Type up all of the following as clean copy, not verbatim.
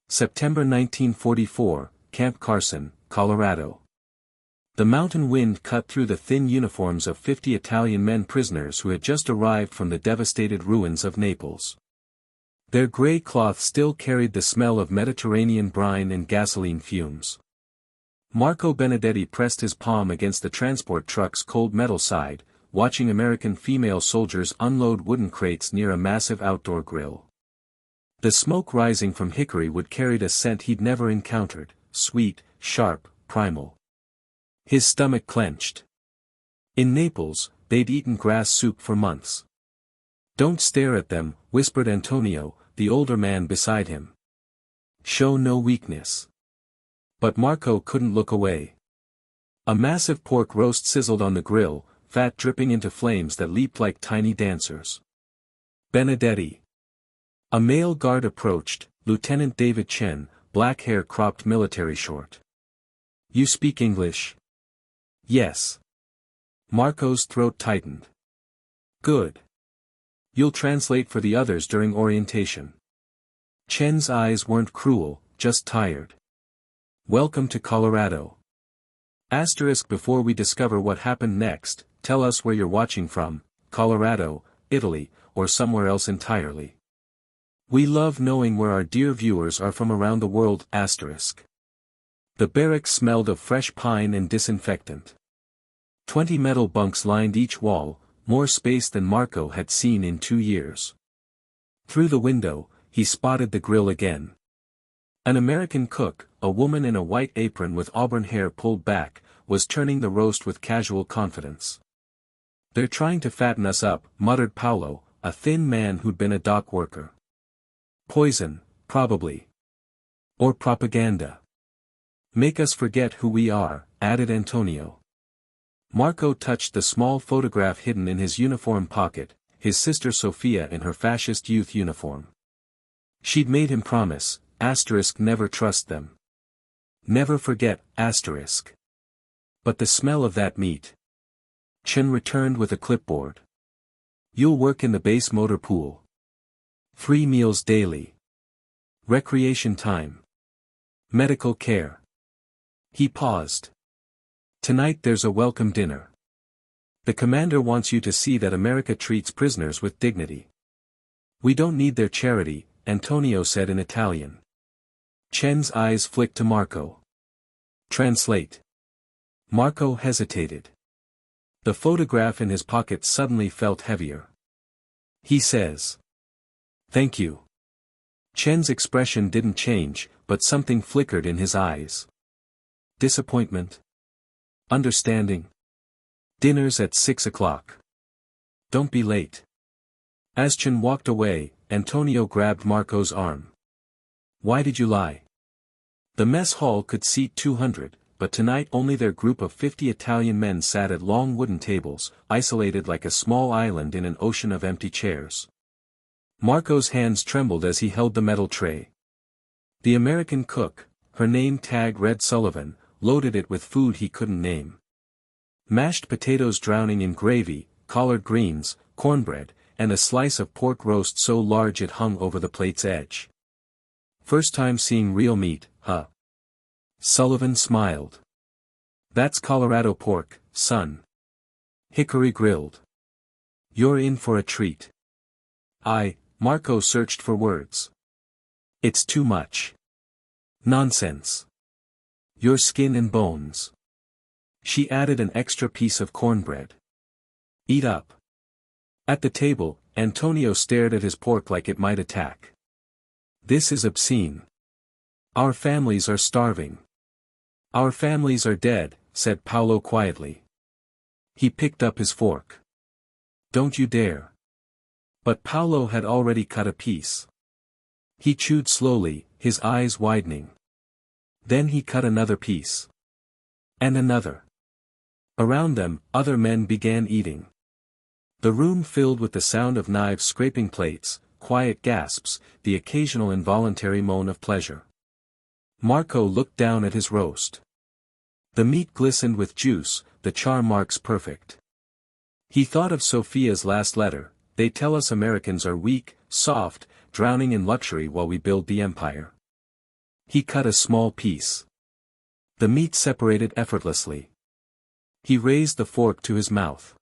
September 1944, Camp Carson, Colorado. The mountain wind cut through the thin uniforms of 50 Italian men prisoners who had just arrived from the devastated ruins of Naples. Their gray cloth still carried the smell of Mediterranean brine and gasoline fumes. Marco Benedetti pressed his palm against the transport truck's cold metal side, watching American female soldiers unload wooden crates near a massive outdoor grill. The smoke rising from hickory wood carried a scent he'd never encountered, sweet, sharp, primal. His stomach clenched. In Naples, they'd eaten grass soup for months. "Don't stare at them," whispered Antonio, the older man beside him. "Show no weakness." But Marco couldn't look away. A massive pork roast sizzled on the grill, fat dripping into flames that leaped like tiny dancers. Benedetti. A male guard approached, Lieutenant David Chen, black hair cropped military short. "You speak English?" "Yes." Marco's throat tightened. "Good. You'll translate for the others during orientation." Chen's eyes weren't cruel, just tired. "Welcome to Colorado. Before we discover what happened next, tell us where you're watching from, Colorado, Italy, or somewhere else entirely. We love knowing where our dear viewers are from around the world. The barracks smelled of fresh pine and disinfectant. 20 metal bunks lined each wall, more space than Marco had seen in 2 years. Through the window, he spotted the grill again. An American cook, a woman in a white apron with auburn hair pulled back, was turning the roast with casual confidence. "They're trying to fatten us up," muttered Paolo, a thin man who'd been a dock worker. "Poison, probably. Or propaganda. Make us forget who we are," added Antonio. Marco touched the small photograph hidden in his uniform pocket, his sister Sophia in her fascist youth uniform. She'd made him promise, never trust them. Never forget, But the smell of that meat. Chen returned with a clipboard. "You'll work in the base motor pool. 3 meals daily. Recreation time. Medical care." He paused. "Tonight there's a welcome dinner. The commander wants you to see that America treats prisoners with dignity." "We don't need their charity," Antonio said in Italian. Chen's eyes flicked to Marco. "Translate." Marco hesitated. The photograph in his pocket suddenly felt heavier. "He says. Thank you." Chen's expression didn't change, but something flickered in his eyes. Disappointment? Understanding? "Dinner's at 6 o'clock. Don't be late." As Chen walked away, Antonio grabbed Marco's arm. "Why did you lie?" The mess hall could seat 200, but tonight only their group of 50 Italian men sat at long wooden tables, isolated like a small island in an ocean of empty chairs. Marco's hands trembled as he held the metal tray. The American cook, her name tag read Sullivan, loaded it with food he couldn't name. Mashed potatoes drowning in gravy, collard greens, cornbread, and a slice of pork roast so large it hung over the plate's edge. "First time seeing real meat, huh?" Sullivan smiled. "That's Colorado pork, son. Hickory grilled. You're in for a treat." Marco searched for words. "It's too much. Nonsense. Your skin and bones." She added an extra piece of cornbread. "Eat up." At the table, Antonio stared at his pork like it might attack. "This is obscene. Our families are starving." "Our families are dead," said Paolo quietly. He picked up his fork. "Don't you dare." But Paolo had already cut a piece. He chewed slowly, his eyes widening. Then he cut another piece. And another. Around them, other men began eating. The room filled with the sound of knives scraping plates, quiet gasps, the occasional involuntary moan of pleasure. Marco looked down at his roast. The meat glistened with juice, the char marks perfect. He thought of Sophia's last letter. "They tell us Americans are weak, soft, drowning in luxury while we build the empire. He cut a small piece. The meat separated effortlessly. He raised the fork to his mouth.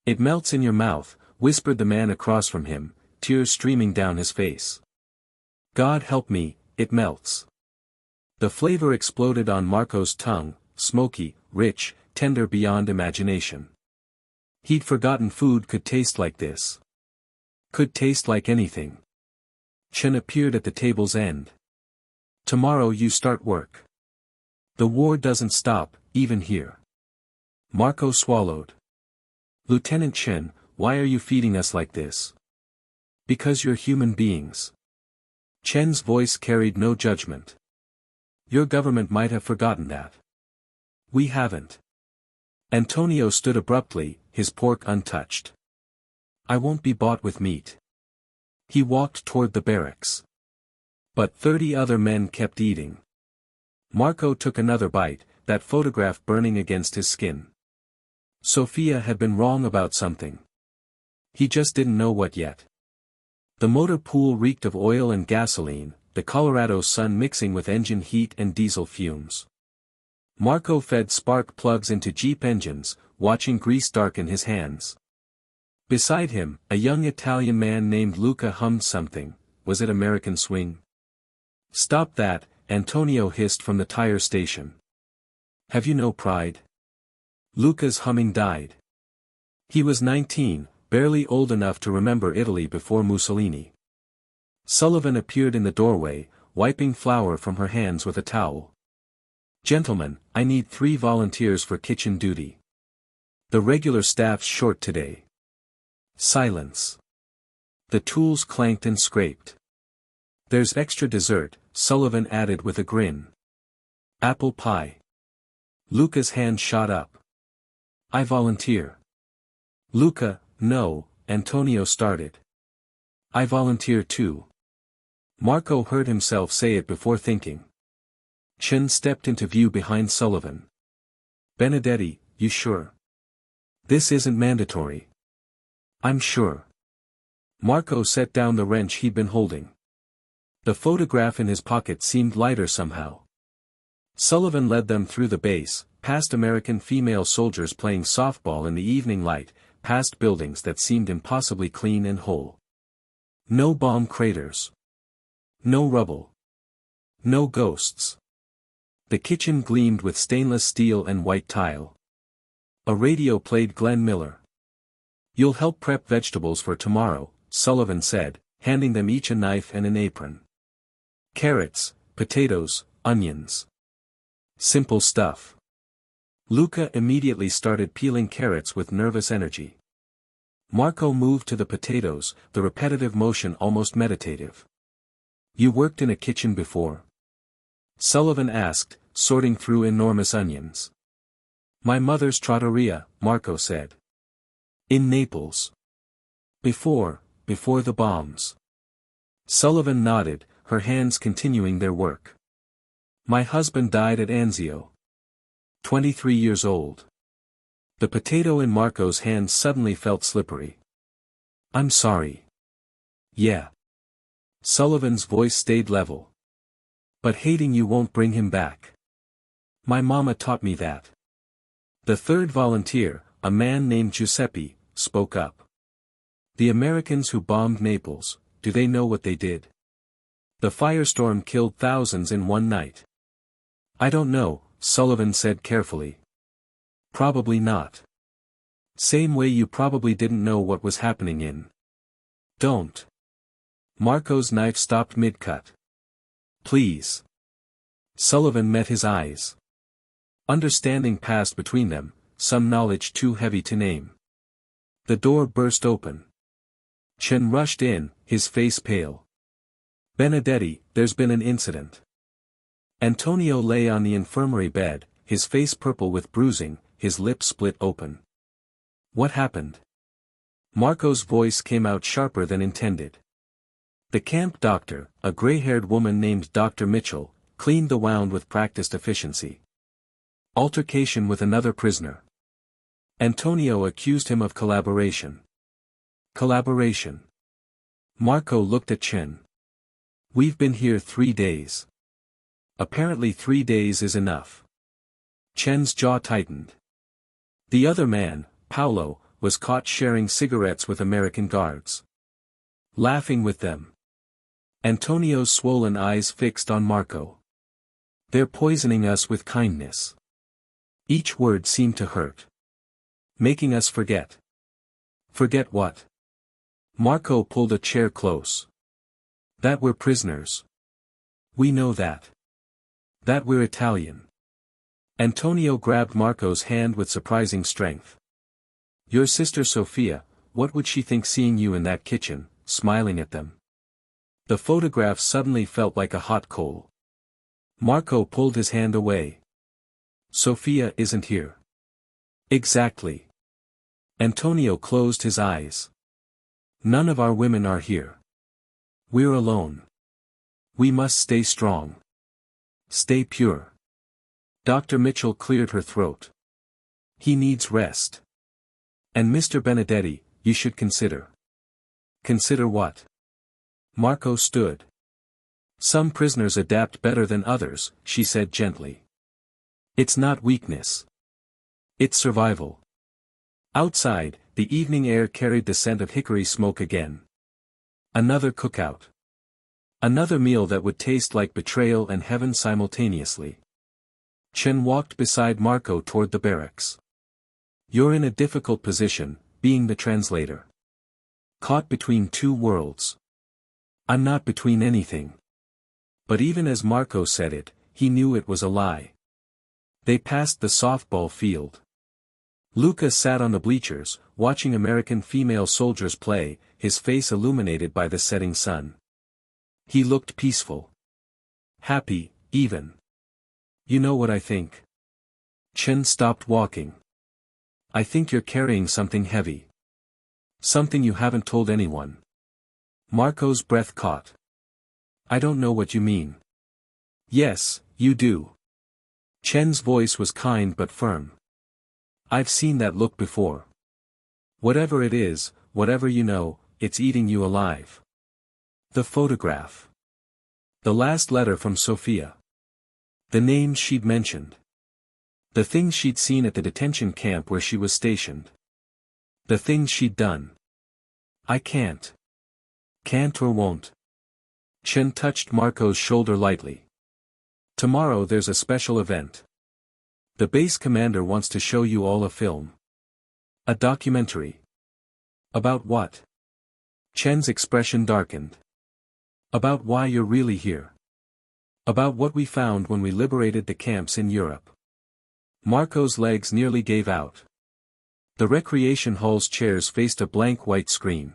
"It melts in your mouth," whispered the man across from him, tears streaming down his face. "God help me, it melts." The flavor exploded on Marco's tongue, smoky, rich, tender beyond imagination. He'd forgotten food could taste like this. Could taste like anything. Chen appeared at the table's end. "Tomorrow you start work. The war doesn't stop, even here." Marco swallowed. "Lieutenant Chen, why are you feeding us like this?" "Because you're human beings." Chen's voice carried no judgment. "Your government might have forgotten that. We haven't." Antonio stood abruptly, his pork untouched. "I won't be bought with meat." He walked toward the barracks. But 30 other men kept eating. Marco took another bite, that photograph burning against his skin. Sophia had been wrong about something. He just didn't know what yet. The motor pool reeked of oil and gasoline, the Colorado sun mixing with engine heat and diesel fumes. Marco fed spark plugs into Jeep engines, watching grease darken his hands. Beside him, a young Italian man named Luca hummed something. Was it American Swing? "Stop that," Antonio hissed from the tire station. "Have you no pride?" Luca's humming died. He was 19, barely old enough to remember Italy before Mussolini. Sullivan appeared in the doorway, wiping flour from her hands with a towel. "Gentlemen, I need 3 volunteers for kitchen duty. The regular staff's short today." Silence. The tools clanked and scraped. "There's extra dessert," Sullivan added with a grin. "Apple pie." Luca's hand shot up. "I volunteer." "Luca, no," Antonio started. "I volunteer too." Marco heard himself say it before thinking. Chen stepped into view behind Sullivan. "Benedetti, you sure? This isn't mandatory." "I'm sure." Marco set down the wrench he'd been holding. The photograph in his pocket seemed lighter somehow. Sullivan led them through the base, past American female soldiers playing softball in the evening light, past buildings that seemed impossibly clean and whole. No bomb craters. No rubble. No ghosts. The kitchen gleamed with stainless steel and white tile. A radio played Glenn Miller. "You'll help prep vegetables for tomorrow," Sullivan said, handing them each a knife and an apron. "Carrots, potatoes, onions. Simple stuff." Luca immediately started peeling carrots with nervous energy. Marco moved to the potatoes, the repetitive motion almost meditative. "You worked in a kitchen before?" Sullivan asked, sorting through enormous onions. "My mother's trattoria," Marco said. "In Naples. Before the bombs." Sullivan nodded, her hands continuing their work. "My husband died at Anzio. 23 years old." The potato in Marco's hand suddenly felt slippery. "I'm sorry." "Yeah." Sullivan's voice stayed level. "But hating you won't bring him back. My mama taught me that." The third volunteer, a man named Giuseppe, spoke up. "The Americans who bombed Naples, do they know what they did? The firestorm killed thousands in one night." "I don't know," Sullivan said carefully. "Probably not. Same way you probably didn't know what was happening in. Don't." Marco's knife stopped mid-cut. "Please." Sullivan met his eyes. Understanding passed between them, some knowledge too heavy to name. The door burst open. Chen rushed in, his face pale. "Benedetti, there's been an incident." Antonio lay on the infirmary bed, his face purple with bruising, his lips split open. "What happened?" Marco's voice came out sharper than intended. The camp doctor, a gray-haired woman named Dr. Mitchell, cleaned the wound with practiced efficiency. Altercation with another prisoner. Antonio accused him of collaboration. Collaboration. Marco looked at Chen. "We've been here 3 days. Apparently 3 days is enough. Chen's jaw tightened. The other man, Paolo, was caught sharing cigarettes with American guards. Laughing with them. Antonio's swollen eyes fixed on Marco. They're poisoning us with kindness. Each word seemed to hurt. Making us forget. Forget what? Marco pulled a chair close. That we're prisoners. We know that. That we're Italian. Antonio grabbed Marco's hand with surprising strength. Your sister Sofia, what would she think seeing you in that kitchen, smiling at them? The photograph suddenly felt like a hot coal. Marco pulled his hand away. Sofia isn't here. Exactly. Antonio closed his eyes. None of our women are here. We're alone. We must stay strong. Stay pure. Dr. Mitchell cleared her throat. He needs rest. And Mr. Benedetti, you should consider. Consider what? Marco stood. Some prisoners adapt better than others, she said gently. It's not weakness. It's survival. Outside, the evening air carried the scent of hickory smoke again. Another cookout. Another meal that would taste like betrayal and heaven simultaneously. Chen walked beside Marco toward the barracks. You're in a difficult position, being the translator. Caught between two worlds. I'm not between anything. But even as Marco said it, he knew it was a lie. They passed the softball field. Luca sat on the bleachers, watching American female soldiers play, his face illuminated by the setting sun. He looked peaceful. Happy, even. You know what I think? Chen stopped walking. I think you're carrying something heavy. Something you haven't told anyone. Marco's breath caught. I don't know what you mean. Yes, you do. Chen's voice was kind but firm. I've seen that look before. Whatever it is, whatever you know, it's eating you alive. The photograph. The last letter from Sofia. The names she'd mentioned. The things she'd seen at the detention camp where she was stationed. The things she'd done. I can't. Can't or won't. Chen touched Marco's shoulder lightly. Tomorrow there's a special event. The base commander wants to show you all a film. A documentary. About what? Chen's expression darkened. About why you're really here. About what we found when we liberated the camps in Europe. Marco's legs nearly gave out. The recreation hall's chairs faced a blank white screen.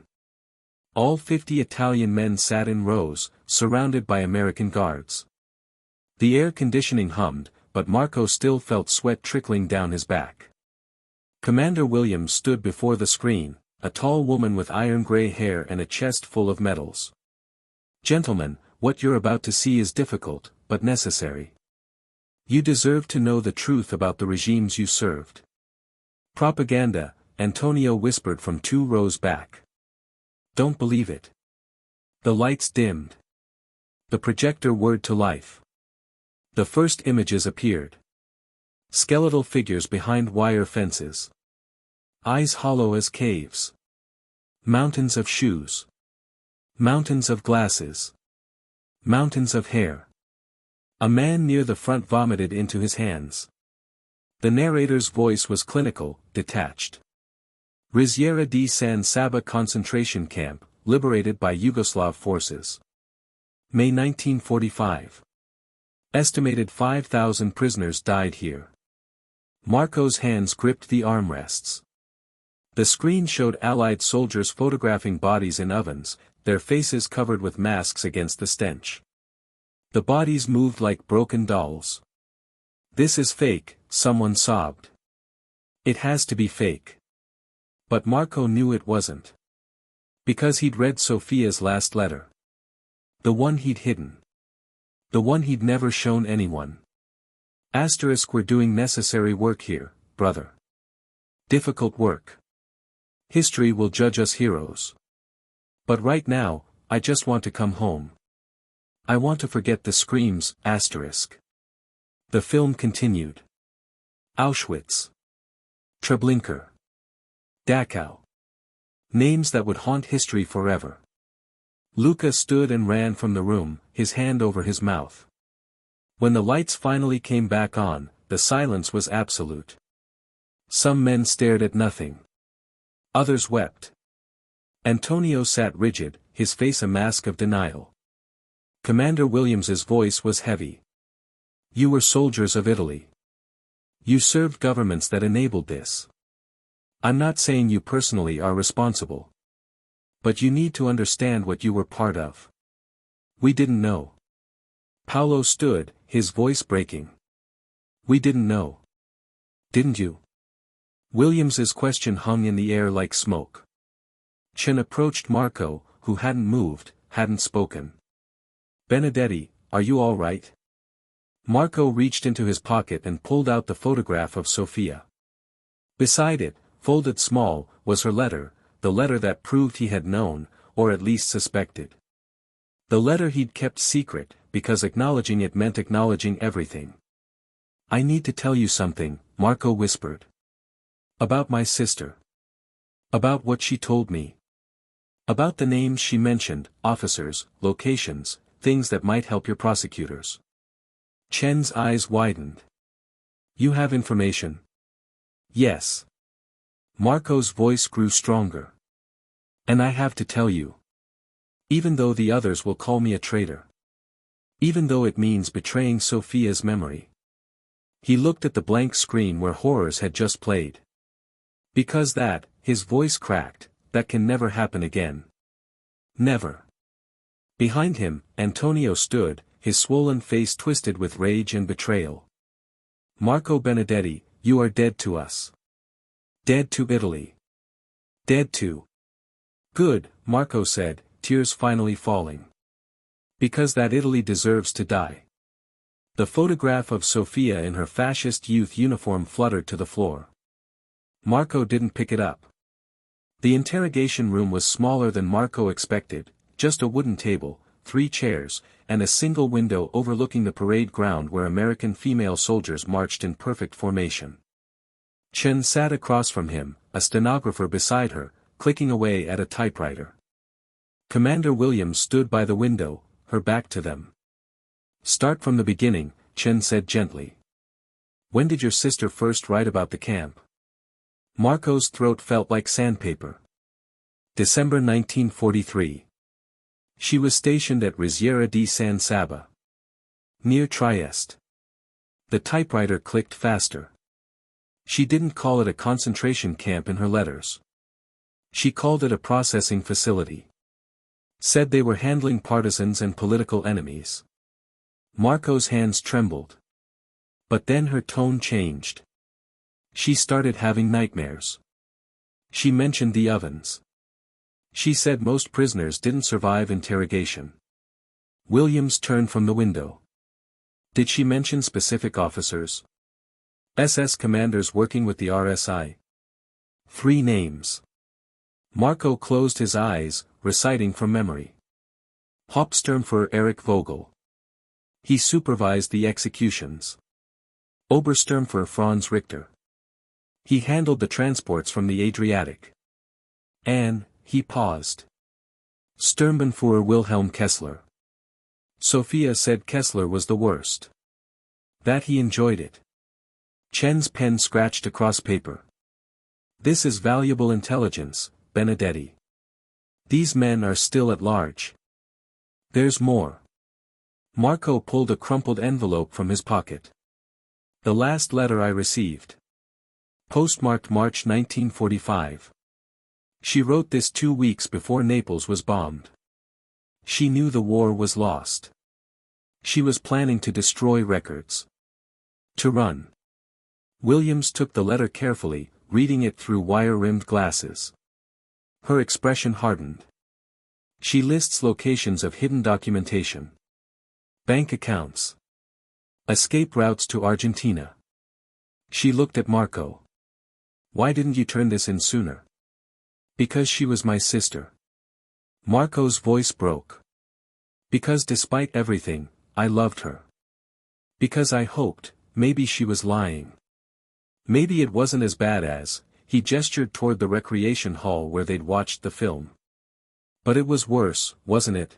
All 50 Italian men sat in rows, surrounded by American guards. The air conditioning hummed, but Marco still felt sweat trickling down his back. Commander Williams stood before the screen, a tall woman with iron-gray hair and a chest full of medals. Gentlemen, what you're about to see is difficult, but necessary. You deserve to know the truth about the regimes you served. Propaganda, Antonio whispered from 2 rows back. Don't believe it. The lights dimmed. The projector whirred to life. The first images appeared. Skeletal figures behind wire fences. Eyes hollow as caves. Mountains of shoes. Mountains of glasses. Mountains of hair. A man near the front vomited into his hands. The narrator's voice was clinical, detached. Riziera di San Saba concentration camp, liberated by Yugoslav forces. May 1945. Estimated 5,000 prisoners died here. Marco's hands gripped the armrests. The screen showed Allied soldiers photographing bodies in ovens, their faces covered with masks against the stench. The bodies moved like broken dolls. This is fake, someone sobbed. It has to be fake. But Marco knew it wasn't. Because he'd read Sofia's last letter. The one he'd hidden. The one he'd never shown anyone. We're doing necessary work here, brother. Difficult work. History will judge us heroes. But right now, I just want to come home. I want to forget the screams, asterisk. The film continued. Auschwitz. Treblinka. Dachau. Names that would haunt history forever. Luca stood and ran from the room, his hand over his mouth. When the lights finally came back on, the silence was absolute. Some men stared at nothing. Others wept. Antonio sat rigid, his face a mask of denial. Commander Williams's voice was heavy. You were soldiers of Italy. You served governments that enabled this. I'm not saying you personally are responsible. But you need to understand what you were part of. We didn't know. Paolo stood, his voice breaking. We didn't know. Didn't you? Williams's question hung in the air like smoke. Chen approached Marco, who hadn't moved, hadn't spoken. Benedetti, are you all right? Marco reached into his pocket and pulled out the photograph of Sofia. Beside it, folded small, was her letter, the letter that proved he had known, or at least suspected. The letter he'd kept secret, because acknowledging it meant acknowledging everything. I need to tell you something, Marco whispered. About my sister. About what she told me. About the names she mentioned, officers, locations, things that might help your prosecutors. Chen's eyes widened. You have information? Yes. Marco's voice grew stronger. And I have to tell you. Even though the others will call me a traitor. Even though it means betraying Sofia's memory. He looked at the blank screen where horrors had just played. Because that, his voice cracked, that can never happen again. Never. Behind him, Antonio stood, his swollen face twisted with rage and betrayal. Marco Benedetti, you are dead to us. Dead to Italy. Dead to. Good, Marco said, tears finally falling. Because that Italy deserves to die. The photograph of Sofia in her fascist youth uniform fluttered to the floor. Marco didn't pick it up. The interrogation room was smaller than Marco expected, just a wooden table, 3 chairs, and a single window overlooking the parade ground where American female soldiers marched in perfect formation. Chen sat across from him, a stenographer beside her, clicking away at a typewriter. Commander Williams stood by the window, her back to them. Start from the beginning, Chen said gently. When did your sister first write about the camp? Marco's throat felt like sandpaper. December 1943. She was stationed at Riziera di San Saba. Near Trieste. The typewriter clicked faster. She didn't call it a concentration camp in her letters. She called it a processing facility. Said they were handling partisans and political enemies. Marco's hands trembled. But then her tone changed. She started having nightmares. She mentioned the ovens. She said most prisoners didn't survive interrogation. Williams turned from the window. Did she mention specific officers? SS commanders working with the RSI. 3 names. Marco closed his eyes, reciting from memory. Hauptsturmführer Erich Vogel. He supervised the executions. Obersturmführer Franz Richter. He handled the transports from the Adriatic. And, he paused. Sturmbannführer Wilhelm Kessler. Sophia said Kessler was the worst. That he enjoyed it. Chen's pen scratched across paper. This is valuable intelligence, Benedetti. These men are still at large. There's more. Marco pulled a crumpled envelope from his pocket. The last letter I received. Postmarked March 1945. She wrote this 2 weeks before Naples was bombed. She knew the war was lost. She was planning to destroy records. To run. Williams took the letter carefully, reading it through wire-rimmed glasses. Her expression hardened. She lists locations of hidden documentation. Bank accounts. Escape routes to Argentina. She looked at Marco. Why didn't you turn this in sooner? Because she was my sister. Marco's voice broke. Because despite everything, I loved her. Because I hoped, maybe she was lying. Maybe it wasn't as bad as, he gestured toward the recreation hall where they'd watched the film. But it was worse, wasn't it?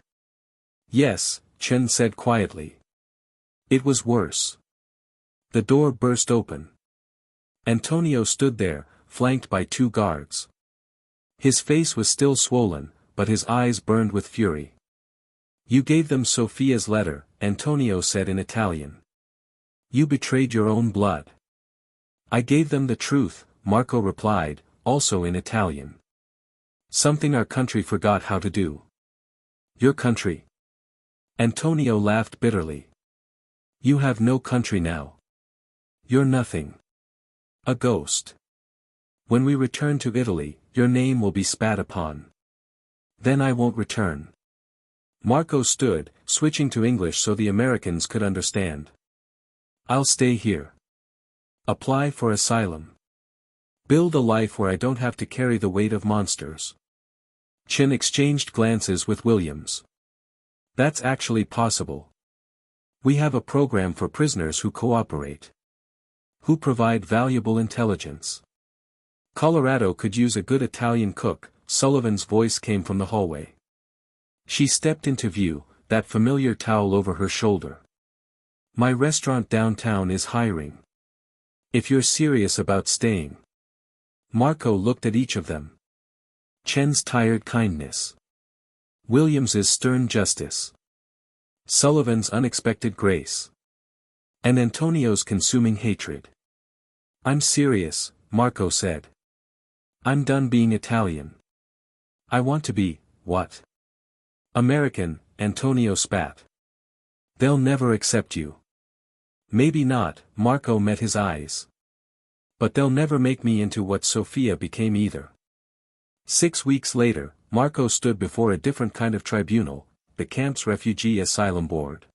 Yes, Chen said quietly. It was worse. The door burst open. Antonio stood there, flanked by 2 guards. His face was still swollen, but his eyes burned with fury. You gave them Sophia's letter, Antonio said in Italian. You betrayed your own blood. I gave them the truth, Marco replied, also in Italian. Something our country forgot how to do. Your country? Antonio laughed bitterly. You have no country now. You're nothing. A ghost. When we return to Italy, your name will be spat upon. Then I won't return. Marco stood, switching to English so the Americans could understand. I'll stay here. Apply for asylum. Build a life where I don't have to carry the weight of monsters. Chin exchanged glances with Williams. That's actually possible. We have a program for prisoners who cooperate. Who provide valuable intelligence. Colorado could use a good Italian cook, Sullivan's voice came from the hallway. She stepped into view, that familiar towel over her shoulder. My restaurant downtown is hiring. If you're serious about staying. Marco looked at each of them. Chen's tired kindness. Williams's stern justice. Sullivan's unexpected grace. And Antonio's consuming hatred. I'm serious, Marco said. I'm done being Italian. I want to be, what? American, Antonio spat. They'll never accept you. Maybe not, Marco met his eyes. But they'll never make me into what Sophia became either. 6 weeks later, Marco stood before a different kind of tribunal, the camp's refugee asylum board.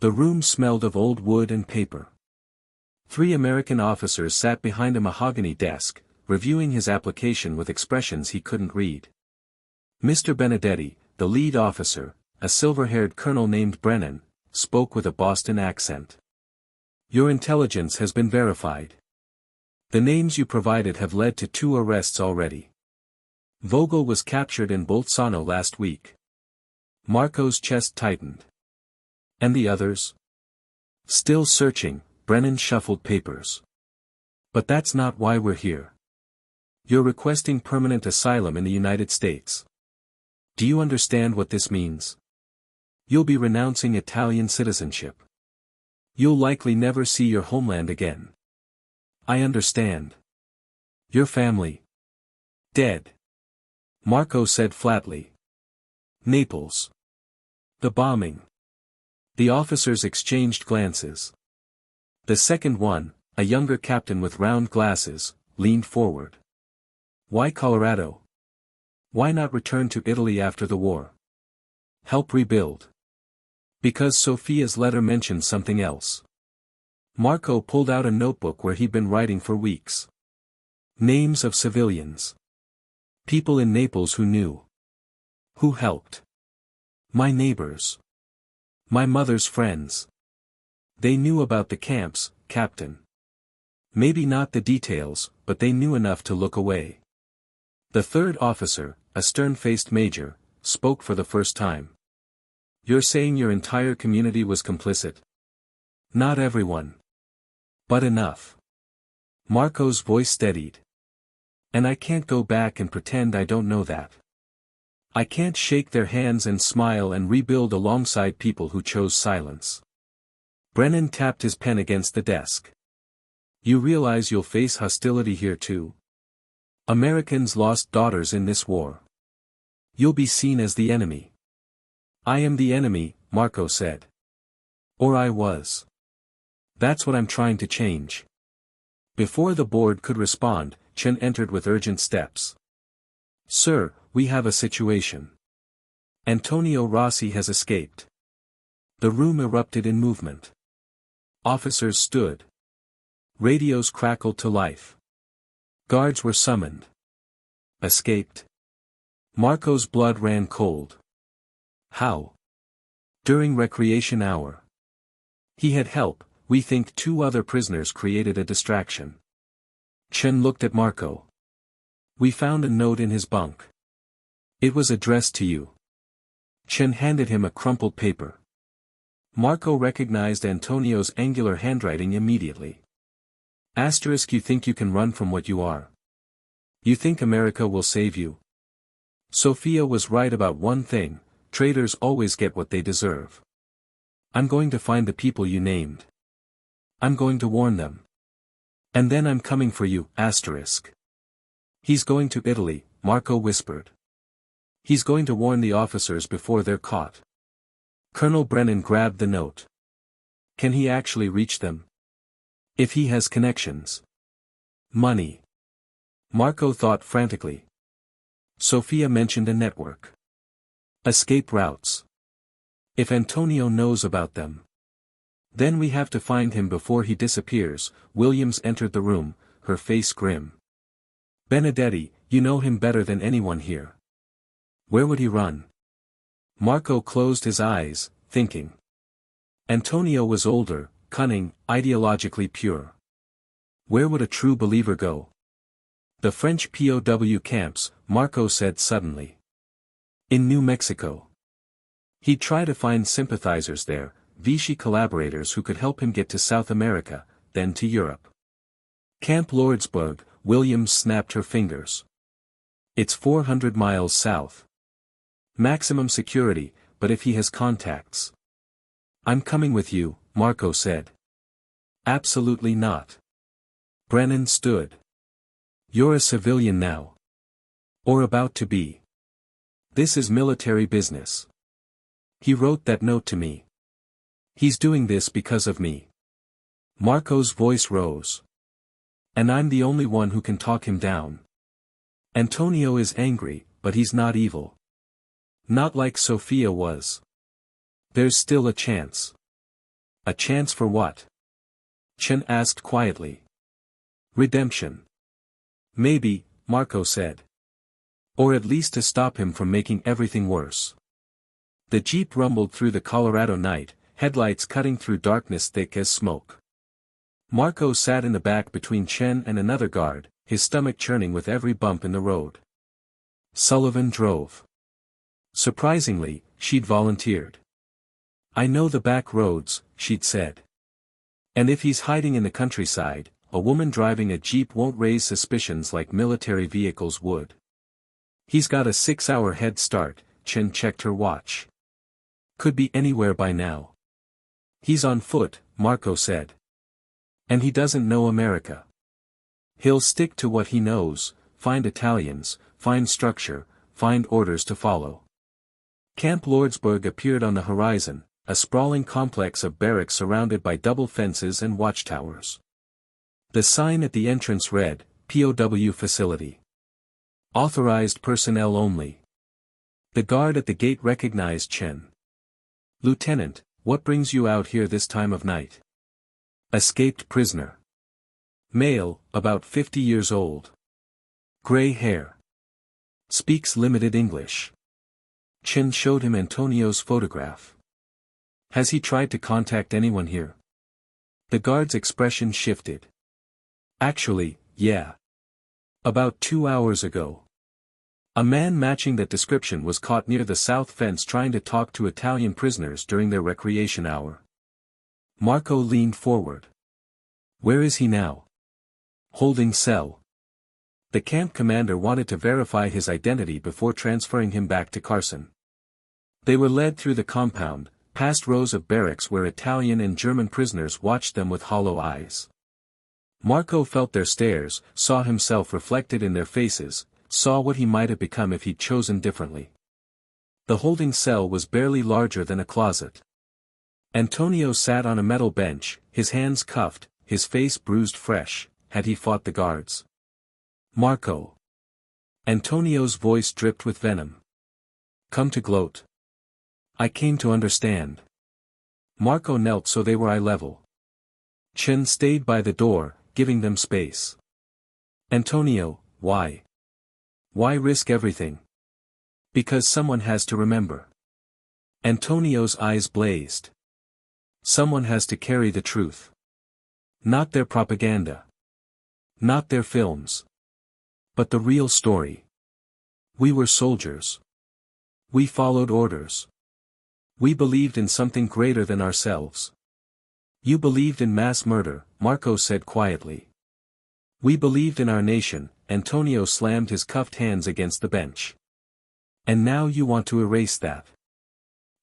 The room smelled of old wood and paper. 3 American officers sat behind a mahogany desk, reviewing his application with expressions he couldn't read. Mr. Benedetti, the lead officer, a silver-haired colonel named Brennan, spoke with a Boston accent. Your intelligence has been verified. The names you provided have led to 2 arrests already. Vogel was captured in Bolzano last week. Marco's chest tightened. And the others? Still searching, Brennan shuffled papers. But that's not why we're here. You're requesting permanent asylum in the United States. Do you understand what this means? You'll be renouncing Italian citizenship. You'll likely never see your homeland again. I understand. Your family? Dead. Marco said flatly. Naples. The bombing. The officers exchanged glances. The second one, a younger captain with round glasses, leaned forward. Why Colorado? Why not return to Italy after the war? Help rebuild. Because Sophia's letter mentioned something else. Marco pulled out a notebook where he'd been writing for weeks. Names of civilians. People in Naples who knew. Who helped. My neighbors. My mother's friends. They knew about the camps, Captain. Maybe not the details, but they knew enough to look away. The third officer, a stern-faced major, spoke for the first time. You're saying your entire community was complicit? Not everyone. But enough. Marco's voice steadied. And I can't go back and pretend I don't know that. I can't shake their hands and smile and rebuild alongside people who chose silence. Brennan tapped his pen against the desk. You realize you'll face hostility here too? Americans lost daughters in this war. You'll be seen as the enemy. I am the enemy, Marco said. Or I was. That's what I'm trying to change. Before the board could respond, Chen entered with urgent steps. Sir, we have a situation. Antonio Rossi has escaped. The room erupted in movement. Officers stood. Radios crackled to life. Guards were summoned. Escaped. Marco's blood ran cold. How? During recreation hour. He had help, we think 2 other prisoners created a distraction. Chen looked at Marco. We found a note in his bunk. It was addressed to you. Chen handed him a crumpled paper. Marco recognized Antonio's angular handwriting immediately. Asterisk, you think you can run from what you are? You think America will save you? Sophia was right about one thing, traitors always get what they deserve. I'm going to find the people you named. I'm going to warn them. And then I'm coming for you, asterisk. He's going to Italy, Marco whispered. He's going to warn the officers before they're caught. Colonel Brennan grabbed the note. Can he actually reach them? If he has connections. Money. Marco thought frantically. Sophia mentioned a network. Escape routes. If Antonio knows about them. Then we have to find him before he disappears. Williams entered the room, her face grim. Benedetti, you know him better than anyone here. Where would he run? Marco closed his eyes, thinking. Antonio was older, cunning, ideologically pure. Where would a true believer go? The French POW camps, Marco said suddenly. In New Mexico. He'd try to find sympathizers there, Vichy collaborators who could help him get to South America, then to Europe. Camp Lordsburg, Williams snapped her fingers. It's 400 miles south. Maximum security, but if he has contacts. I'm coming with you, Marco said. Absolutely not. Brennan stood. You're a civilian now. Or about to be. This is military business. He wrote that note to me. He's doing this because of me. Marco's voice rose. And I'm the only one who can talk him down. Antonio is angry, but he's not evil. Not like Sophia was. There's still a chance. A chance for what? Chen asked quietly. Redemption. Maybe, Marco said. Or at least to stop him from making everything worse. The jeep rumbled through the Colorado night, headlights cutting through darkness thick as smoke. Marco sat in the back between Chen and another guard, his stomach churning with every bump in the road. Sullivan drove. Surprisingly, she'd volunteered. I know the back roads, she'd said. And if he's hiding in the countryside, a woman driving a jeep won't raise suspicions like military vehicles would. He's got a 6-hour head start, Chen checked her watch. Could be anywhere by now. He's on foot, Marco said. And he doesn't know America. He'll stick to what he knows, find Italians, find structure, find orders to follow. Camp Lordsburg appeared on the horizon, a sprawling complex of barracks surrounded by double fences and watchtowers. The sign at the entrance read, POW Facility. Authorized personnel only. The guard at the gate recognized Chen. Lieutenant, what brings you out here this time of night? Escaped prisoner. Male, about 50 years old. Gray hair. Speaks limited English. Chen showed him Antonio's photograph. Has he tried to contact anyone here? The guard's expression shifted. Actually, yeah. About 2 hours ago. A man matching that description was caught near the south fence trying to talk to Italian prisoners during their recreation hour. Marco leaned forward. Where is he now? Holding cell. The camp commander wanted to verify his identity before transferring him back to Carson. They were led through the compound, past rows of barracks where Italian and German prisoners watched them with hollow eyes. Marco felt their stares, saw himself reflected in their faces, saw what he might have become if he'd chosen differently. The holding cell was barely larger than a closet. Antonio sat on a metal bench, his hands cuffed, his face bruised fresh, had he fought the guards. Marco. Antonio's voice dripped with venom. Come to gloat. I came to understand. Marco knelt so they were eye level. Chen stayed by the door, giving them space. Antonio, why? Why risk everything? Because someone has to remember. Antonio's eyes blazed. Someone has to carry the truth. Not their propaganda. Not their films. But the real story. We were soldiers. We followed orders. We believed in something greater than ourselves. You believed in mass murder, Marco said quietly. We believed in our nation, Antonio slammed his cuffed hands against the bench. And now you want to erase that.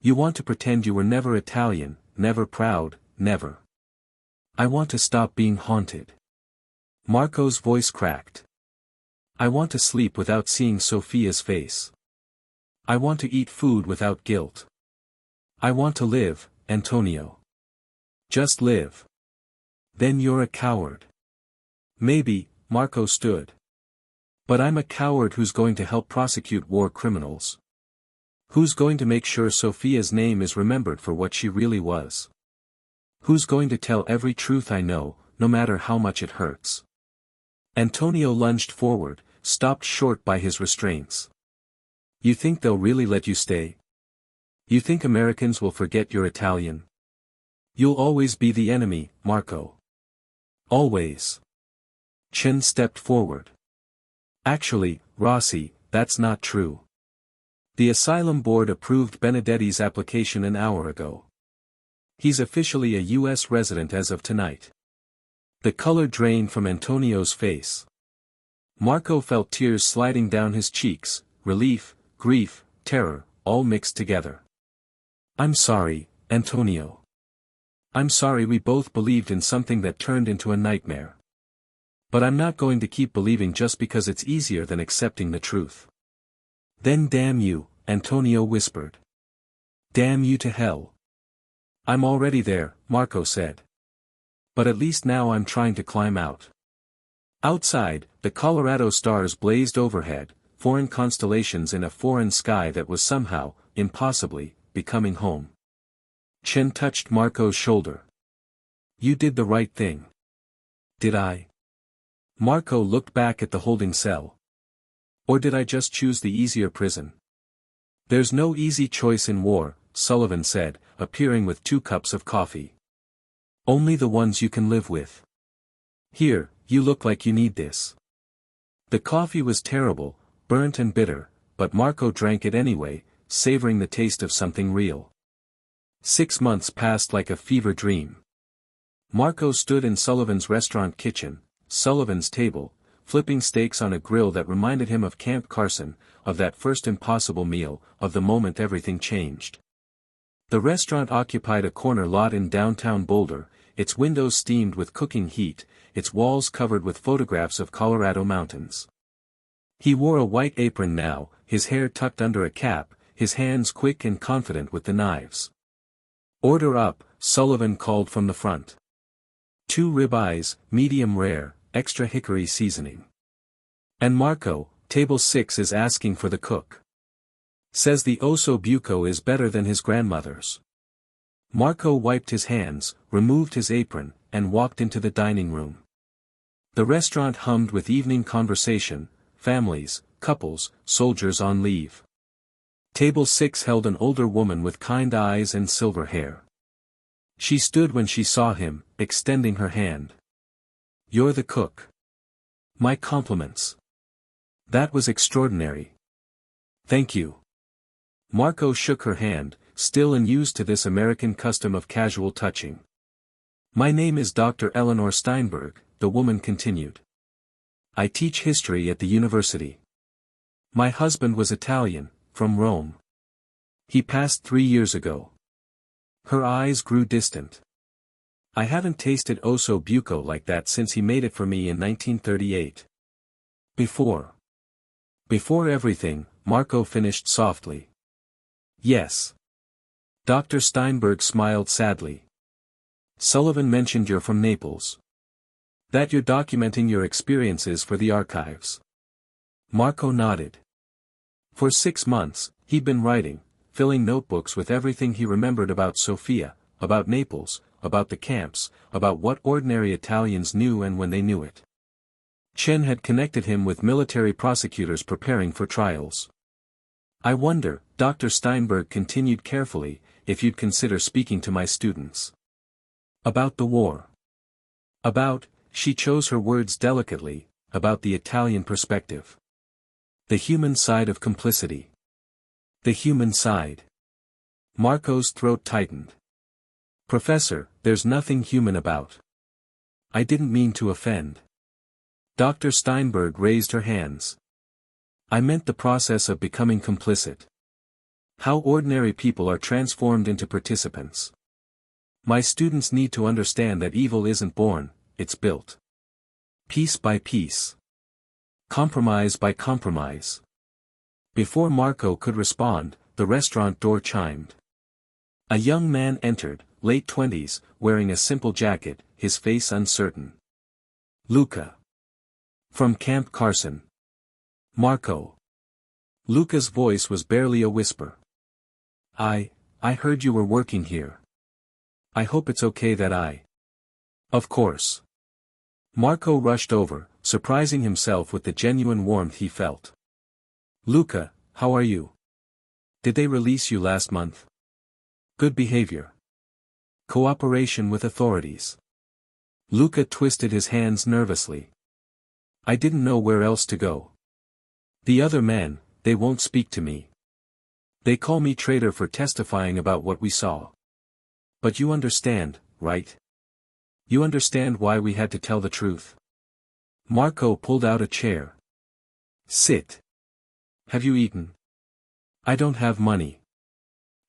You want to pretend you were never Italian, never proud, never. I want to stop being haunted. Marco's voice cracked. I want to sleep without seeing Sophia's face. I want to eat food without guilt. I want to live, Antonio. Just live. Then you're a coward. Maybe, Marco stood. But I'm a coward who's going to help prosecute war criminals. Who's going to make sure Sophia's name is remembered for what she really was. Who's going to tell every truth I know, no matter how much it hurts. Antonio lunged forward, stopped short by his restraints. You think they'll really let you stay? You think Americans will forget you're Italian? You'll always be the enemy, Marco. Always. Chen stepped forward. Actually, Rossi, that's not true. The asylum board approved Benedetti's application an hour ago. He's officially a U.S. resident as of tonight. The color drained from Antonio's face. Marco felt tears sliding down his cheeks, relief, grief, terror, all mixed together. I'm sorry, Antonio. I'm sorry we both believed in something that turned into a nightmare. But I'm not going to keep believing just because it's easier than accepting the truth. Then damn you, Antonio whispered. Damn you to hell. I'm already there, Marco said. But at least now I'm trying to climb out. Outside, the Colorado stars blazed overhead, foreign constellations in a foreign sky that was somehow, impossibly, becoming home. Chen touched Marco's shoulder. You did the right thing. Did I? Marco looked back at the holding cell. Or did I just choose the easier prison? There's no easy choice in war, Sullivan said, appearing with 2 cups of coffee. Only the ones you can live with. Here, you look like you need this. The coffee was terrible, burnt and bitter, but Marco drank it anyway, savoring the taste of something real. 6 months passed like a fever dream. Marco stood in Sullivan's restaurant kitchen, Sullivan's table, flipping steaks on a grill that reminded him of Camp Carson, of that first impossible meal, of the moment everything changed. The restaurant occupied a corner lot in downtown Boulder, its windows steamed with cooking heat, its walls covered with photographs of Colorado mountains. He wore a white apron now, his hair tucked under a cap, his hands quick and confident with the knives. Order up, Sullivan called from the front. 2 ribeyes, medium rare, extra hickory seasoning. And Marco, table 6 is asking for the cook. Says the osso buco is better than his grandmother's. Marco wiped his hands, removed his apron, and walked into the dining room. The restaurant hummed with evening conversation, families, couples, soldiers on leave. Table 6 held an older woman with kind eyes and silver hair. She stood when she saw him, extending her hand. You're the cook. My compliments. That was extraordinary. Thank you. Marco shook her hand, still unused to this American custom of casual touching. My name is Dr. Eleanor Steinberg, the woman continued. I teach history at the university. My husband was Italian, from Rome. He passed 3 years ago. Her eyes grew distant. I haven't tasted osso buco like that since he made it for me in 1938. Before everything, Marco finished softly. Yes. Dr. Steinberg smiled sadly. Sullivan mentioned you're from Naples. That you're documenting your experiences for the archives. Marco nodded. For 6 months, he'd been writing, filling notebooks with everything he remembered about Sofia, about Naples, about the camps, about what ordinary Italians knew and when they knew it. Chen had connected him with military prosecutors preparing for trials. I wonder, Dr. Steinberg continued carefully, if you'd consider speaking to my students. About the war. About, she chose her words delicately, about the Italian perspective. The human side of complicity. The human side. Marco's throat tightened. Professor, there's nothing human about. I didn't mean to offend. Dr. Steinberg raised her hands. I meant the process of becoming complicit. How ordinary people are transformed into participants. My students need to understand that evil isn't born, it's built. Piece by piece. Compromise by compromise. Before Marco could respond, the restaurant door chimed. A young man entered, late 20s, wearing a simple jacket, his face uncertain. Luca. From Camp Carson. Marco. Luca's voice was barely a whisper. I heard you were working here. I hope it's okay that I. Of course. Marco rushed over, surprising himself with the genuine warmth he felt. Luca, how are you? Did they release you last month? Good behavior. Cooperation with authorities. Luca twisted his hands nervously. I didn't know where else to go. The other men, they won't speak to me. They call me traitor for testifying about what we saw. But you understand, right? You understand why we had to tell the truth. Marco pulled out a chair. Sit. Have you eaten? I don't have money.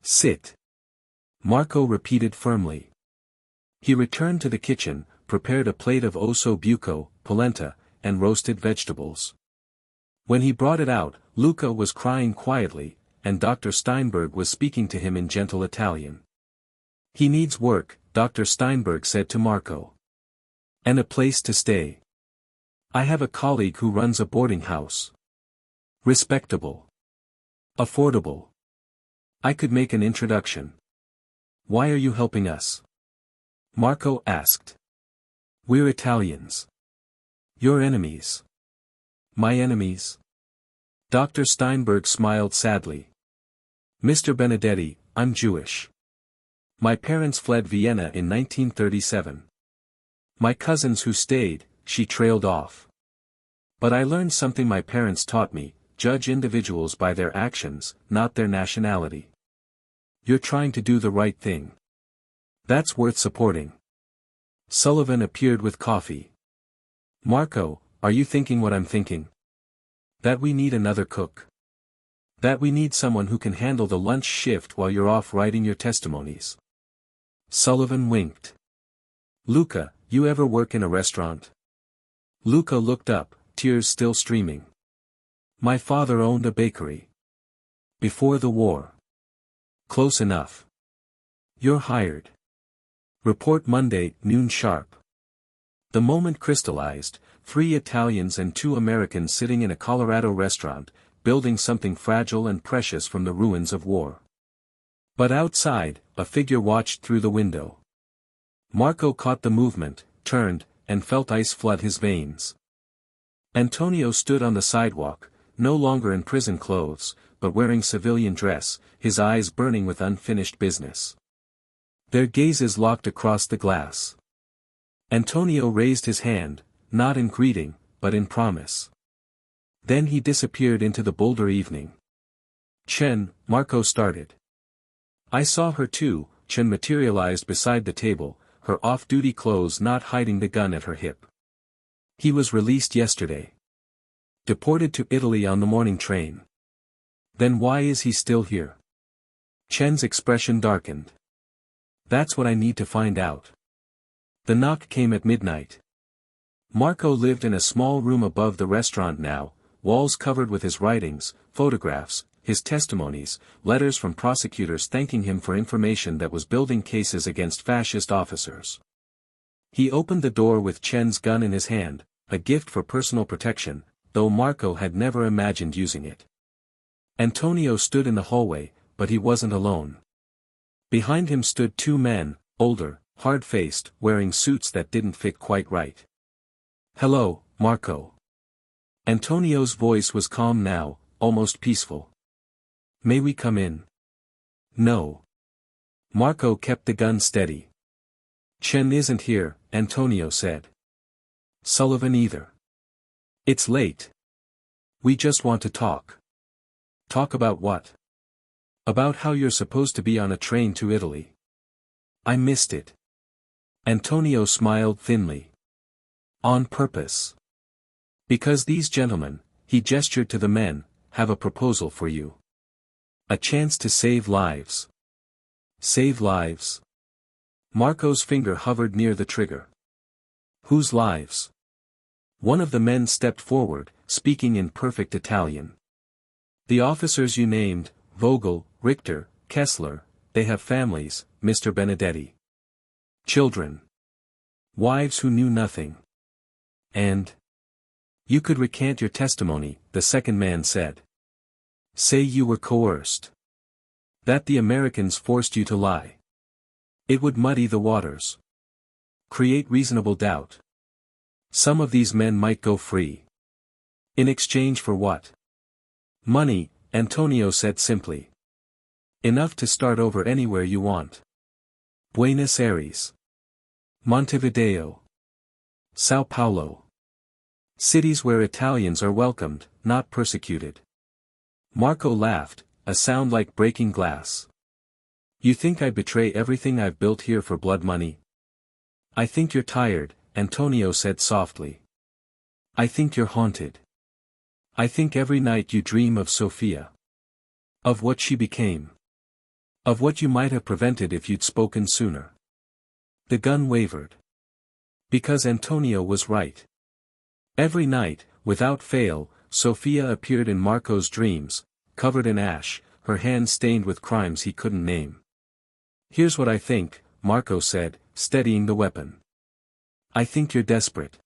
Sit. Marco repeated firmly. He returned to the kitchen, prepared a plate of osso buco, polenta, and roasted vegetables. When he brought it out, Luca was crying quietly, and Dr. Steinberg was speaking to him in gentle Italian. He needs work, Dr. Steinberg said to Marco. And a place to stay. I have a colleague who runs a boarding house. Respectable. Affordable. I could make an introduction. Why are you helping us? Marco asked. We're Italians. Your enemies. My enemies? Dr. Steinberg smiled sadly. Mr. Benedetti, I'm Jewish. My parents fled Vienna in 1937. My cousins who stayed, she trailed off. But I learned something my parents taught me, judge individuals by their actions, not their nationality. You're trying to do the right thing. That's worth supporting. Sullivan appeared with coffee. Marco, are you thinking what I'm thinking? That we need another cook. That we need someone who can handle the lunch shift while you're off writing your testimonies. Sullivan winked. Luca, you ever work in a restaurant? Luca looked up, tears still streaming. My father owned a bakery. Before the war. Close enough. You're hired. Report Monday, noon sharp. The moment crystallized, 3 Italians and 2 Americans sitting in a Colorado restaurant, building something fragile and precious from the ruins of war. But outside, a figure watched through the window. Marco caught the movement, turned, and felt ice flood his veins. Antonio stood on the sidewalk, no longer in prison clothes, but wearing civilian dress, his eyes burning with unfinished business. Their gazes locked across the glass. Antonio raised his hand, not in greeting, but in promise. Then he disappeared into the bolder evening. Chen, Marco started. I saw her too. Chen materialized beside the table, her off-duty clothes not hiding the gun at her hip. He was released yesterday. Deported to Italy on the morning train. Then why is he still here? Chen's expression darkened. That's what I need to find out. The knock came at midnight. Marco lived in a small room above the restaurant now, walls covered with his writings, photographs, his testimonies, letters from prosecutors thanking him for information that was building cases against fascist officers. He opened the door with Chen's gun in his hand, a gift for personal protection, though Marco had never imagined using it. Antonio stood in the hallway, but he wasn't alone. Behind him stood 2 men, older, hard-faced, wearing suits that didn't fit quite right. Hello, Marco. Antonio's voice was calm now, almost peaceful. May we come in? No. Marco kept the gun steady. Chen isn't here, Antonio said. Sullivan either. It's late. We just want to talk. Talk about what? About how you're supposed to be on a train to Italy. I missed it. Antonio smiled thinly. On purpose. Because these gentlemen, he gestured to the men, have a proposal for you. A chance to save lives. Save lives? Marco's finger hovered near the trigger. Whose lives? One of the men stepped forward, speaking in perfect Italian. The officers you named, Vogel, Richter, Kessler, they have families, Mr. Benedetti. Children. Wives who knew nothing. And? You could recant your testimony, the second man said. Say you were coerced. That the Americans forced you to lie. It would muddy the waters. Create reasonable doubt. Some of these men might go free. In exchange for what? Money, Antonio said simply. Enough to start over anywhere you want. Buenos Aires. Montevideo. Sao Paulo. Cities where Italians are welcomed, not persecuted. Marco laughed, a sound like breaking glass. You think I betray everything I've built here for blood money? I think you're tired, Antonio said softly. I think you're haunted. I think every night you dream of Sofia. Of what she became. Of what you might have prevented if you'd spoken sooner. The gun wavered. Because Antonio was right. Every night, without fail, Sofia appeared in Marco's dreams, covered in ash, her hands stained with crimes he couldn't name. Here's what I think, Marco said, steadying the weapon. I think you're desperate.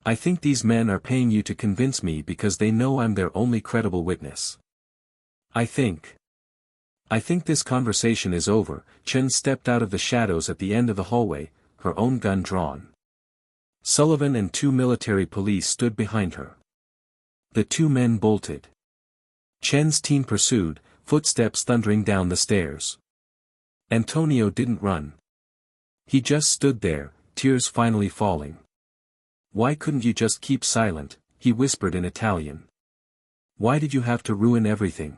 I think these men are paying you to convince me because they know I'm their only credible witness. I think this conversation is over. Chen stepped out of the shadows at the end of the hallway, her own gun drawn. Sullivan and 2 military police stood behind her. The 2 men bolted. Chen's team pursued, footsteps thundering down the stairs. Antonio didn't run. He just stood there, tears finally falling. Why couldn't you just keep silent, he whispered in Italian. Why did you have to ruin everything?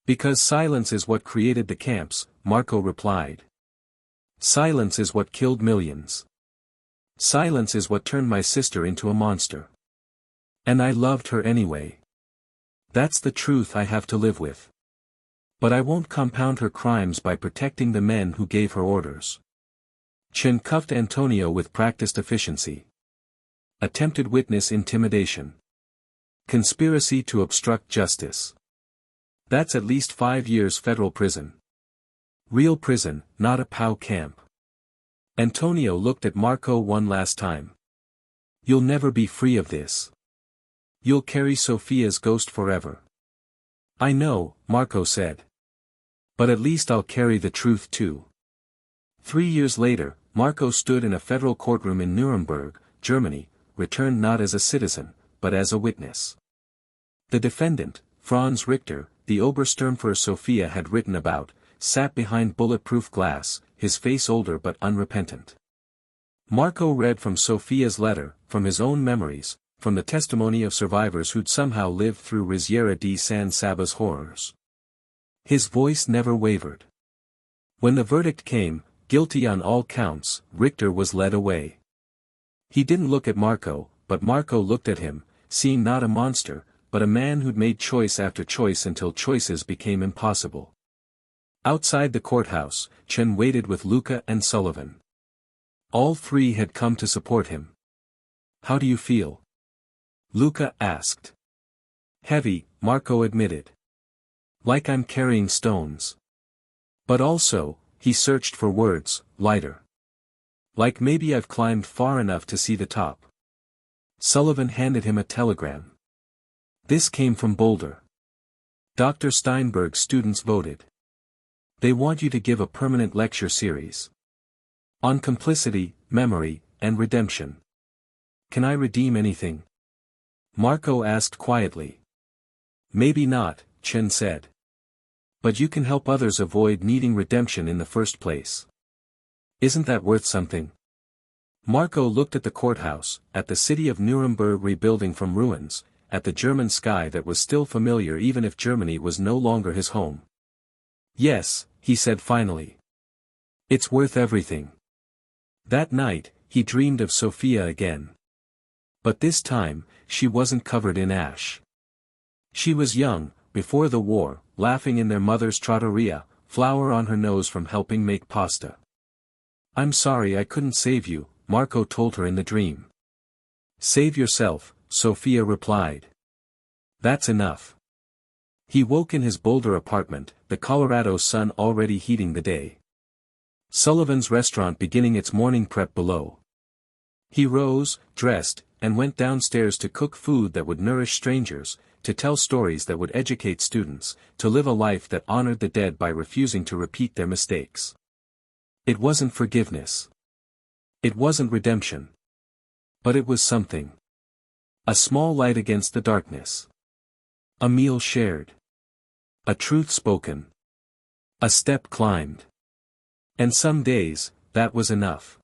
Because silence is what created the camps, Marco replied. Silence is what killed millions. Silence is what turned my sister into a monster. And I loved her anyway. That's the truth I have to live with. But I won't compound her crimes by protecting the men who gave her orders. Chen cuffed Antonio with practiced efficiency. Attempted witness intimidation. Conspiracy to obstruct justice. That's at least 5 years federal prison. Real prison, not a POW camp. Antonio looked at Marco one last time. You'll never be free of this. You'll carry Sofia's ghost forever. I know, Marco said. But at least I'll carry the truth too. 3 years later, Marco stood in a federal courtroom in Nuremberg, Germany, returned not as a citizen, but as a witness. The defendant, Franz Richter, the Obersturmführer Sofia had written about, sat behind bulletproof glass, his face older but unrepentant. Marco read from Sofia's letter, from his own memories, from the testimony of survivors who'd somehow lived through Risiera di San Saba's horrors. His voice never wavered. When the verdict came, guilty on all counts, Richter was led away. He didn't look at Marco, but Marco looked at him, seeing not a monster, but a man who'd made choice after choice until choices became impossible. Outside the courthouse, Chen waited with Luca and Sullivan. All 3 had come to support him. How do you feel? Luca asked. Heavy, Marco admitted. Like I'm carrying stones. But also, he searched for words, lighter. Like maybe I've climbed far enough to see the top. Sullivan handed him a telegram. This came from Boulder. Dr. Steinberg's students voted. They want you to give a permanent lecture series. On complicity, memory, and redemption. Can I redeem anything? Marco asked quietly. Maybe not, Chen said. But you can help others avoid needing redemption in the first place. Isn't that worth something? Marco looked at the courthouse, at the city of Nuremberg rebuilding from ruins, at the German sky that was still familiar even if Germany was no longer his home. Yes, he said finally. It's worth everything. That night, he dreamed of Sophia again. But this time, she wasn't covered in ash. She was young, before the war, laughing in their mother's trattoria, flour on her nose from helping make pasta. I'm sorry I couldn't save you, Marco told her in the dream. Save yourself, Sophia replied. That's enough. He woke in his Boulder apartment, the Colorado sun already heating the day. Sullivan's restaurant beginning its morning prep below. He rose, dressed, and went downstairs to cook food that would nourish strangers, to tell stories that would educate students, to live a life that honored the dead by refusing to repeat their mistakes. It wasn't forgiveness. It wasn't redemption. But it was something. A small light against the darkness. A meal shared. A truth spoken. A step climbed. And some days, that was enough.